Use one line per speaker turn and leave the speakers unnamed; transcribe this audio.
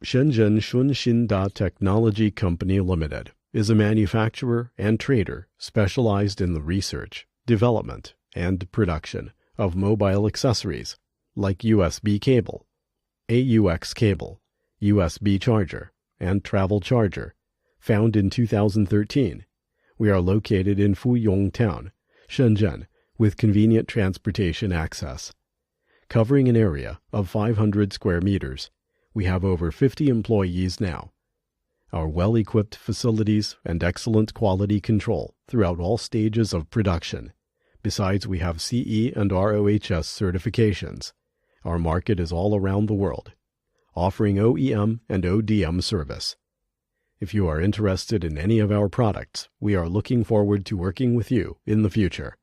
ShenZhen ShunXinDa Technology Company Limited is a manufacturer and trader specialized in the research, development, and production of mobile accessories like USB cable, AUX cable, USB charger, and travel charger. Found in 2013, we are located in Fuyong Town, ShenZhen, with convenient transportation access. Covering an area of 500 square meters, we have over 50 employees now. Our well-equipped facilities and excellent quality control throughout all stages of production. Besides, we have CE and ROHS certifications. Our market is all around the world, offering OEM and ODM service. If you are interested in any of our products, we are looking forward to working with you in the future.